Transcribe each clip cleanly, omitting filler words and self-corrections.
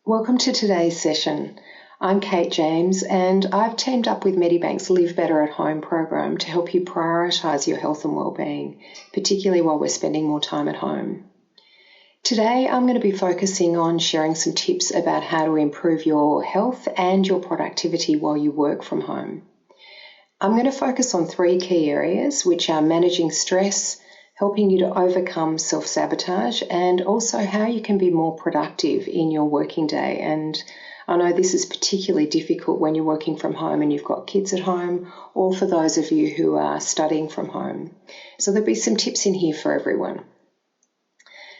Welcome to today's session. I'm Kate James and I've teamed up with Medibank's Live Better at Home program to help you prioritise your health and wellbeing, particularly while we're spending more time at home. Today I'm going to be focusing on sharing some tips about how to improve your health and your productivity while you work from home. I'm going to focus on 3 key areas, which are managing stress, helping you to overcome self-sabotage, and also how you can be more productive in your working day. And I know this is particularly difficult when you're working from home and you've got kids at home, or for those of you who are studying from home. So there'll be some tips in here for everyone.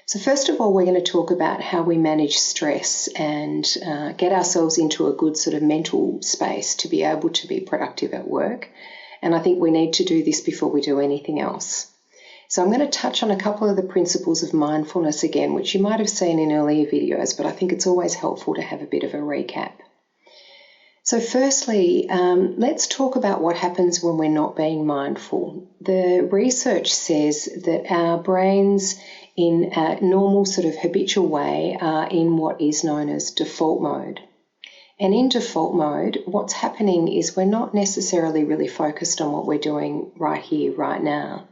So first of all, we're going to talk about how we manage stress and get ourselves into a good sort of mental space to be able to be productive at work. And I think we need to do this before we do anything else. So I'm going to touch on a couple of the principles of mindfulness again, which you might have seen in earlier videos, but I think it's always helpful to have a bit of a recap. So firstly, let's talk about what happens when we're not being mindful. The research says that our brains in a normal sort of habitual way are in what is known as default mode. And in default mode, what's happening is we're not necessarily really focused on what we're doing right here, right now.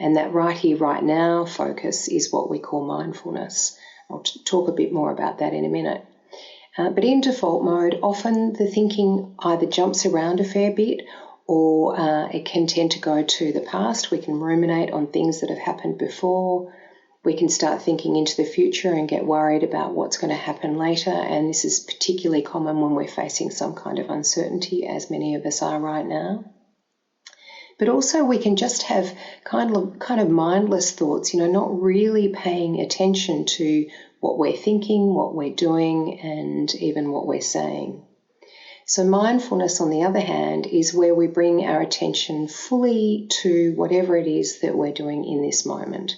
And that right here, right now focus is what we call mindfulness. I'll talk a bit more about that in a minute. But in default mode, often the thinking either jumps around a fair bit or it can tend to go to the past. We can ruminate on things that have happened before. We can start thinking into the future and get worried about what's going to happen later. And this is particularly common when we're facing some kind of uncertainty, as many of us are right now. But also we can just have kind of mindless thoughts, not really paying attention to what we're thinking, what we're doing, and even what we're saying. So mindfulness, on the other hand, is where we bring our attention fully to whatever it is that we're doing in this moment.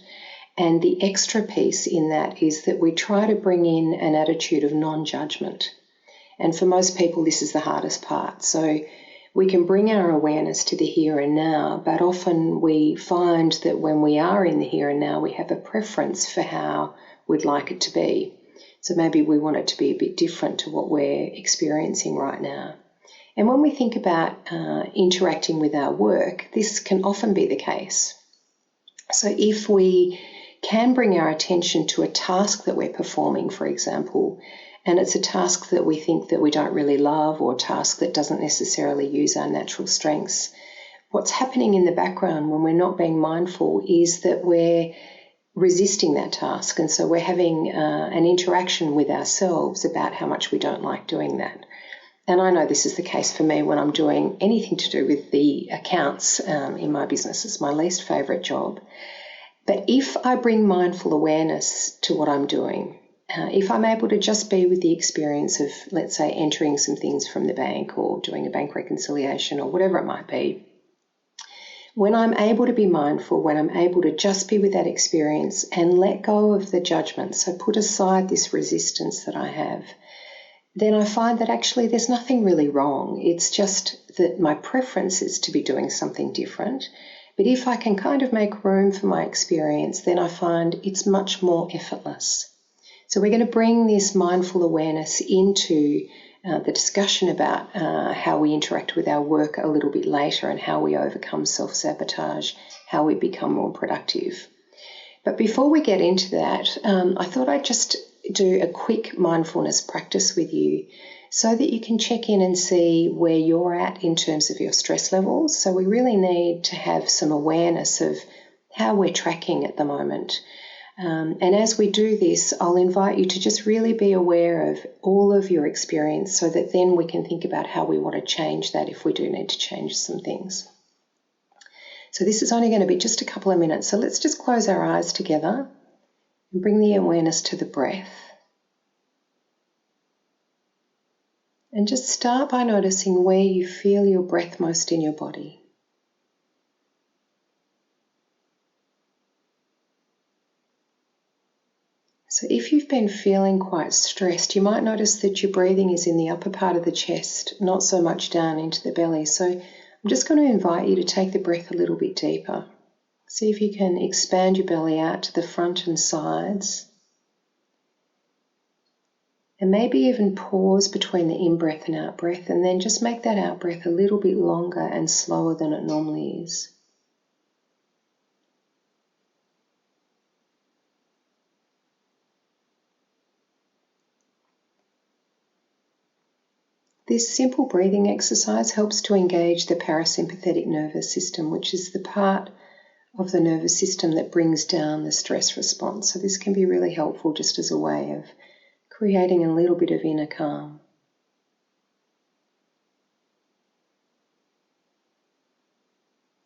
And the extra piece in that is that we try to bring in an attitude of non-judgment. And for most people, this is the hardest part. So we can bring our awareness to the here and now, but often we find that when we are in the here and now, we have a preference for how we'd like it to be. So maybe we want it to be a bit different to what we're experiencing right now. And when we think about interacting with our work, this can often be the case. So if we can bring our attention to a task that we're performing, for example, and it's a task that we think that we don't really love or a task that doesn't necessarily use our natural strengths, what's happening in the background when we're not being mindful is that we're resisting that task. And so we're having an interaction with ourselves about how much we don't like doing that. And I know this is the case for me when I'm doing anything to do with the accounts in my business. It's my least favourite job. But if I bring mindful awareness to what I'm doing, if I'm able to just be with the experience of, let's say, entering some things from the bank or doing a bank reconciliation or whatever it might be, when I'm able to be mindful, when I'm able to just be with that experience and let go of the judgment, so put aside this resistance that I have, then I find that actually there's nothing really wrong. It's just that my preference is to be doing something different. But if I can kind of make room for my experience, then I find it's much more effortless. So we're going to bring this mindful awareness into the discussion about how we interact with our work a little bit later and how we overcome self-sabotage, how we become more productive. But before we get into that, I thought I'd just do a quick mindfulness practice with you so that you can check in and see where you're at in terms of your stress levels. So we really need to have some awareness of how we're tracking at the moment. And as we do this, I'll invite you to just really be aware of all of your experience so that then we can think about how we want to change that if we do need to change some things. So this is only going to be just a couple of minutes. So let's just close our eyes together and bring the awareness to the breath. And just start by noticing where you feel your breath most in your body. So if you've been feeling quite stressed, you might notice that your breathing is in the upper part of the chest, not so much down into the belly. So I'm just going to invite you to take the breath a little bit deeper. See if you can expand your belly out to the front and sides. And maybe even pause between the in-breath and out-breath, and then just make that out-breath a little bit longer and slower than it normally is. This simple breathing exercise helps to engage the parasympathetic nervous system, which is the part of the nervous system that brings down the stress response. So this can be really helpful just as a way of creating a little bit of inner calm.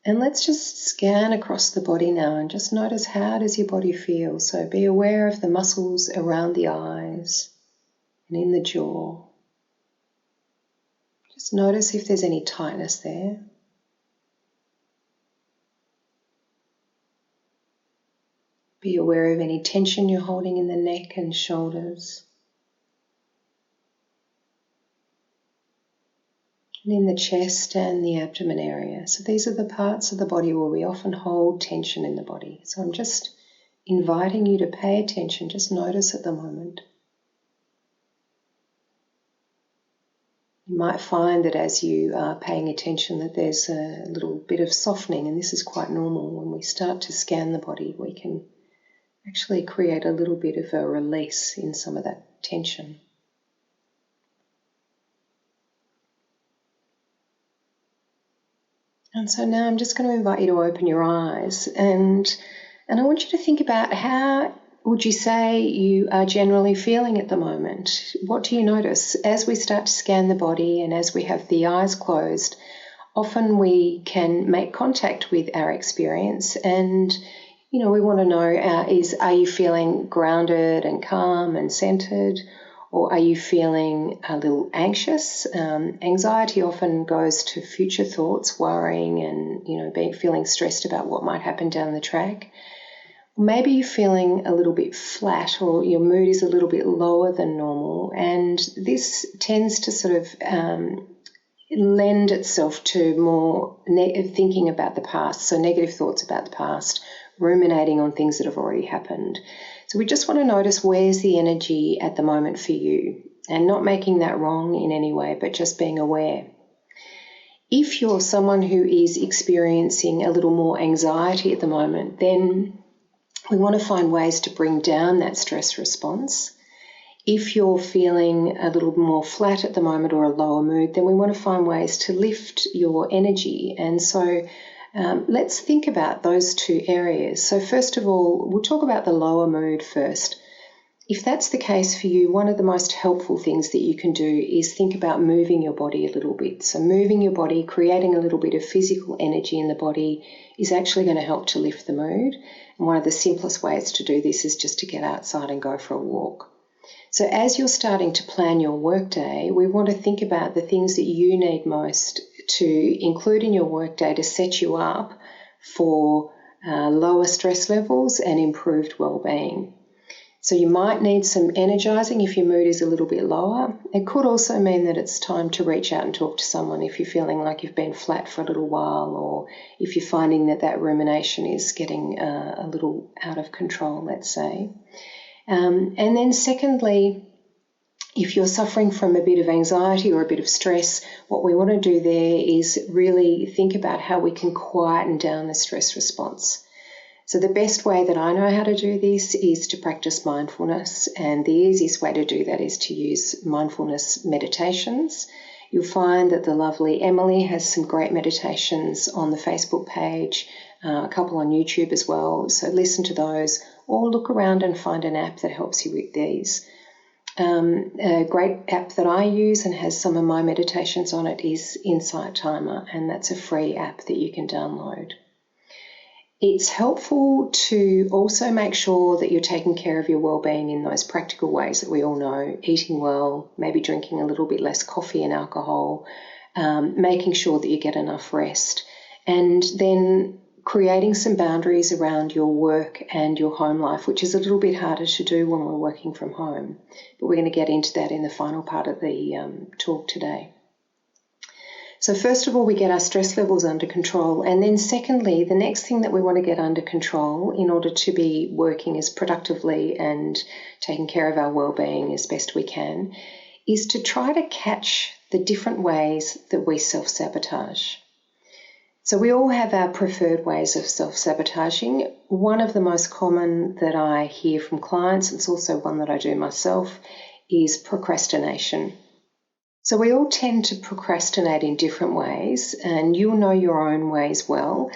And let's just scan across the body now and just notice, how does your body feel? So be aware of the muscles around the eyes and in the jaw. Just notice if there's any tightness there. Be aware of any tension you're holding in the neck and shoulders. And in the chest and the abdomen area. So these are the parts of the body where we often hold tension in the body. So I'm just inviting you to pay attention, just notice at the moment. You might find that as you are paying attention that there's a little bit of softening, and this is quite normal. When we start to scan the body, we can actually create a little bit of a release in some of that tension. And so now I'm just going to invite you to open your eyes, and I want you to think about, how would you say you are generally feeling at the moment? What do you notice? As we start to scan the body and as we have the eyes closed, often we can make contact with our experience, and we want to know, are you feeling grounded and calm and centered? Or are you feeling a little anxious? Anxiety often goes to future thoughts, worrying and, feeling stressed about what might happen down the track. Maybe you're feeling a little bit flat, or your mood is a little bit lower than normal. And this tends to sort of lend itself to more thinking about the past. So negative thoughts about the past, ruminating on things that have already happened. So we just want to notice, where's the energy at the moment for you, and not making that wrong in any way, but just being aware. If you're someone who is experiencing a little more anxiety at the moment, then we want to find ways to bring down that stress response. If you're feeling a little more flat at the moment or a lower mood, then we want to find ways to lift your energy. And so let's think about those two areas. So first of all, we'll talk about the lower mood first. If that's the case for you, one of the most helpful things that you can do is think about moving your body a little bit. So moving your body, creating a little bit of physical energy in the body, is actually going to help to lift the mood. And one of the simplest ways to do this is just to get outside and go for a walk. So as you're starting to plan your workday, we want to think about the things that you need most to include in your workday to set you up for lower stress levels and improved well-being. So you might need some energising if your mood is a little bit lower. It could also mean that it's time to reach out and talk to someone if you're feeling like you've been flat for a little while, or if you're finding that rumination is getting a little out of control, let's say. And then secondly, if you're suffering from a bit of anxiety or a bit of stress, what we want to do there is really think about how we can quieten down the stress response. So the best way that I know how to do this is to practice mindfulness, and the easiest way to do that is to use mindfulness meditations. You'll find that the lovely Emily has some great meditations on the Facebook page, a couple on YouTube as well, so listen to those, or look around and find an app that helps you with these. A great app that I use and has some of my meditations on it is Insight Timer, and that's a free app that you can download. It's helpful to also make sure that you're taking care of your well-being in those practical ways that we all know: eating well, maybe drinking a little bit less coffee and alcohol, making sure that you get enough rest, and then creating some boundaries around your work and your home life, which is a little bit harder to do when we're working from home. But we're going to get into that in the final part of the talk today. So first of all, we get our stress levels under control. And then secondly, the next thing that we want to get under control in order to be working as productively and taking care of our well-being as best we can is to try to catch the different ways that we self-sabotage. So we all have our preferred ways of self-sabotaging. One of the most common that I hear from clients, it's also one that I do myself, is procrastination. So we all tend to procrastinate in different ways, and you'll know your own ways well.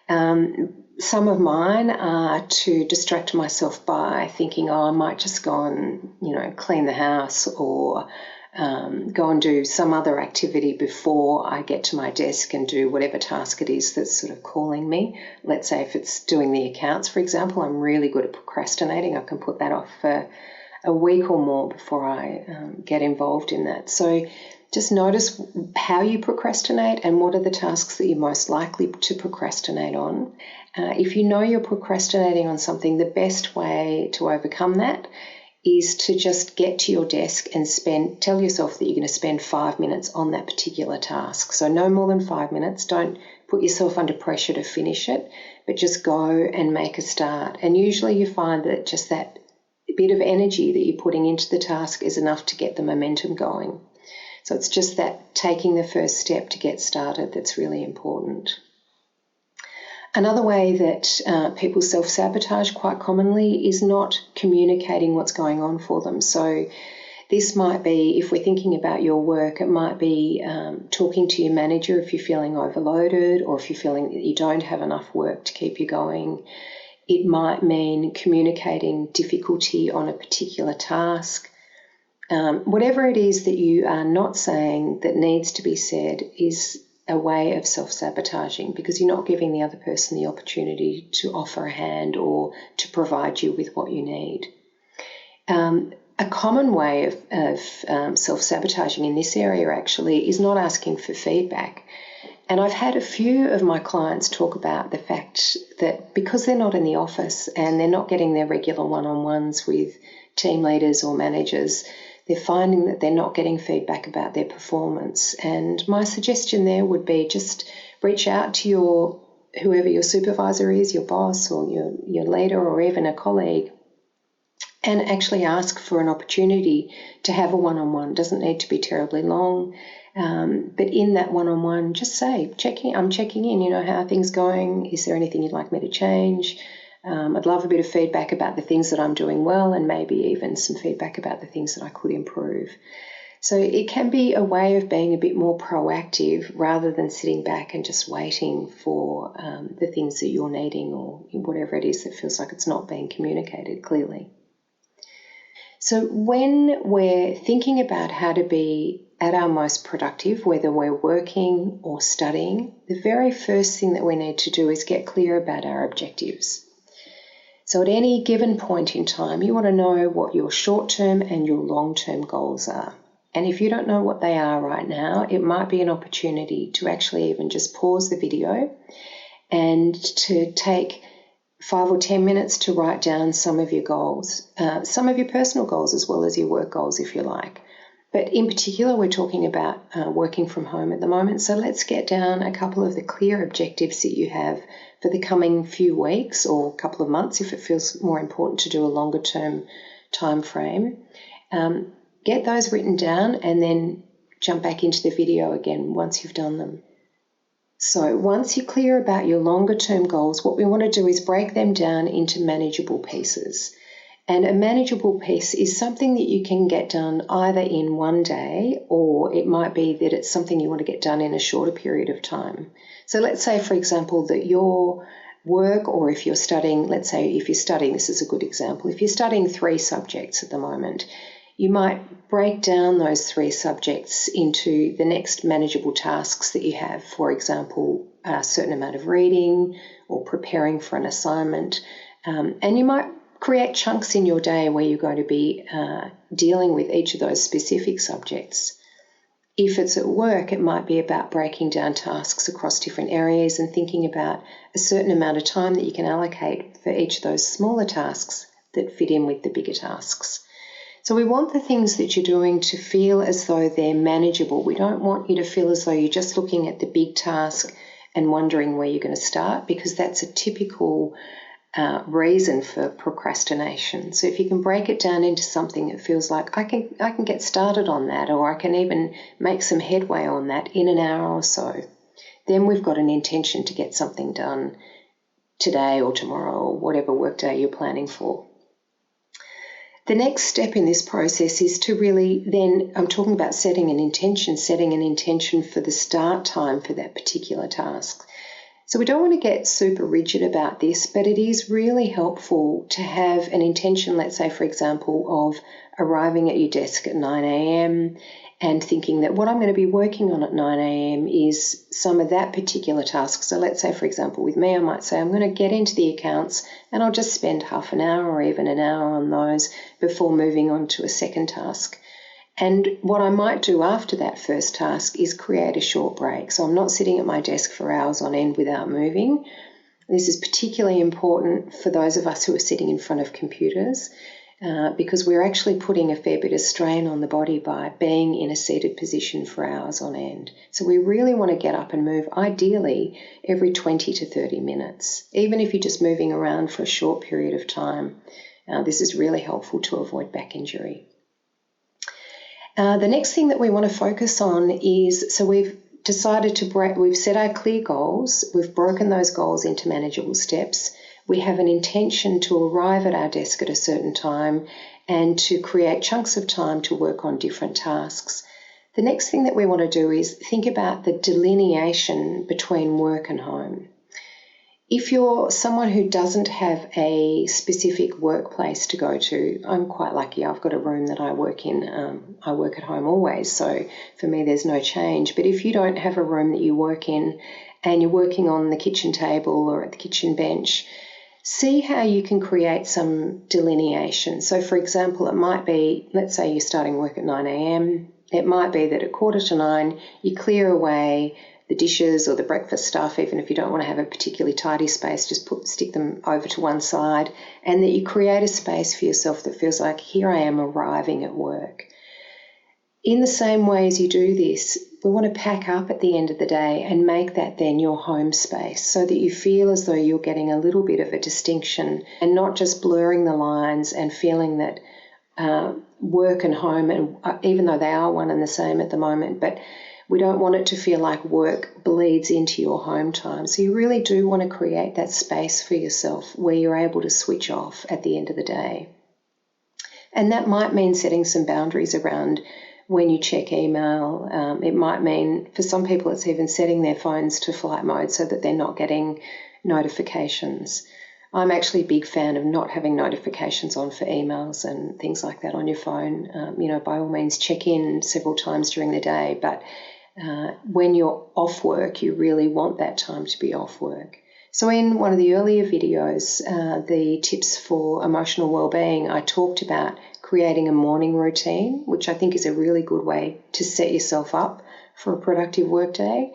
Some of mine are to distract myself by thinking, I might just go and, clean the house or go and do some other activity before I get to my desk and do whatever task it is that's sort of calling me. Let's say if it's doing the accounts, for example, I'm really good at procrastinating. I can put that off for a week or more before I get involved in that. So just notice how you procrastinate and what are the tasks that you're most likely to procrastinate on. If you know you're procrastinating on something, the best way to overcome that is to just get to your desk and tell yourself that you're going to spend 5 minutes on that particular task. So no more than 5 minutes. Don't put yourself under pressure to finish it, but just go and make a start. And usually you find that just that bit of energy that you're putting into the task is enough to get the momentum going. So it's just that taking the first step to get started that's really important. Another way that people self-sabotage quite commonly is not communicating what's going on for them. So this might be, if we're thinking about your work, it might be talking to your manager if you're feeling overloaded or if you're feeling that you don't have enough work to keep you going. It might mean communicating difficulty on a particular task. Whatever it is that you are not saying that needs to be said is a way of self-sabotaging because you're not giving the other person the opportunity to offer a hand or to provide you with what you need. A common way of self-sabotaging in this area actually is not asking for feedback. And I've had a few of my clients talk about the fact that because they're not in the office and they're not getting their regular one-on-ones with team leaders or managers, they're finding that they're not getting feedback about their performance. And my suggestion there would be just reach out to whoever your supervisor is, your boss or your leader or even a colleague, and actually ask for an opportunity to have a one-on-one. It doesn't need to be terribly long. But in that one-on-one, just say, I'm checking in, how are things going? Is there anything you'd like me to change? I'd love a bit of feedback about the things that I'm doing well and maybe even some feedback about the things that I could improve. So it can be a way of being a bit more proactive rather than sitting back and just waiting for the things that you're needing or whatever it is that feels like it's not being communicated clearly. So when we're thinking about how to be at our most productive, whether we're working or studying, the very first thing that we need to do is get clear about our objectives. So at any given point in time, you want to know what your short-term and your long-term goals are. And if you don't know what they are right now, it might be an opportunity to actually even just pause the video and to take 5 or 10 minutes to write down some of your goals, some of your personal goals as well as your work goals if you like. But in particular, we're talking about working from home at the moment. So let's get down a couple of the clear objectives that you have for the coming few weeks or a couple of months if it feels more important to do a longer term time frame. Get those written down and then jump back into the video again once you've done them. So once you're clear about your longer term goals, what we want to do is break them down into manageable pieces. And a manageable piece is something that you can get done either in one day or it might be that it's something you want to get done in a shorter period of time. So let's say, for example, that your work or if you're studying, let's say if you're studying, this is a good example, if you're studying 3 subjects at the moment, you might break down those 3 subjects into the next manageable tasks that you have. For example, a certain amount of reading or preparing for an assignment. And you might create chunks in your day where you're going to be dealing with each of those specific subjects. If it's at work, it might be about breaking down tasks across different areas and thinking about a certain amount of time that you can allocate for each of those smaller tasks that fit in with the bigger tasks. So we want the things that you're doing to feel as though they're manageable. We don't want you to feel as though you're just looking at the big task and wondering where you're going to start, because that's a typical reason for procrastination. So if you can break it down into something that feels like I can get started on that, or I can even make some headway on that in an hour or so, then we've got an intention to get something done today or tomorrow or whatever workday you're planning for. The next step in this process is to really then, I'm talking about setting an intention for the start time for that particular task. So we don't want to get super rigid about this, but it is really helpful to have an intention, let's say, for example, of arriving at your desk at 9 a.m. and thinking that what I'm going to be working on at 9 a.m. is some of that particular task. So let's say, for example, with me, I might say I'm going to get into the accounts and I'll just spend half an hour or even an hour on those before moving on to a second task. And what I might do after that first task is create a short break. So I'm not sitting at my desk for hours on end without moving. This is particularly important for those of us who are sitting in front of computers, because we're actually putting a fair bit of strain on the body by being in a seated position for hours on end. So we really want to get up and move, ideally every 20 to 30 minutes, even if you're just moving around for a short period of time. This is really helpful to avoid back injury. The next thing that we want to focus on is, so we've decided we've set our clear goals, we've broken those goals into manageable steps, we have an intention to arrive at our desk at a certain time and to create chunks of time to work on different tasks. The next thing that we want to do is think about the delineation between work and home. If you're someone who doesn't have a specific workplace to go to, I'm quite lucky. I've got a room that I work in. I work at home always, so for me there's no change. But if you don't have a room that you work in and you're working on the kitchen table or at the kitchen bench, see how you can create some delineation. So for example, it might be, let's say you're starting work at 9 a.m. It might be that at 9:15 you clear away the dishes or the breakfast stuff. Even if you don't want to have a particularly tidy space, just stick them over to one side, and that you create a space for yourself that feels like, here I am arriving at work. In the same way as you do this, we want to pack up at the end of the day and make that then your home space, so that you feel as though you're getting a little bit of a distinction and not just blurring the lines and feeling that work and home, and even though they are one and the same at the moment, but we don't want it to feel like work bleeds into your home time. So you really do want to create that space for yourself where you're able to switch off at the end of the day. And that might mean setting some boundaries around when you check email. It might mean, for some people, it's even setting their phones to flight mode so that they're not getting notifications. I'm actually a big fan of not having notifications on for emails and things like that on your phone. By all means, check in several times during the day, but when you're off work, you really want that time to be off work. So in one of the earlier videos, the tips for emotional well-being, I talked about creating a morning routine, which I think is a really good way to set yourself up for a productive workday.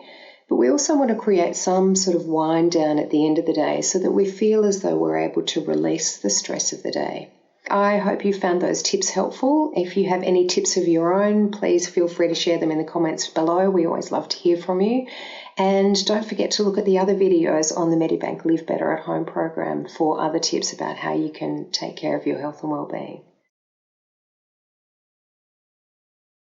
But we also want to create some sort of wind down at the end of the day so that we feel as though we're able to release the stress of the day. I hope you found those tips helpful. If you have any tips of your own, please feel free to share them in the comments below. We always love to hear from you. And don't forget to look at the other videos on the Medibank Live Better at Home program for other tips about how you can take care of your health and well-being.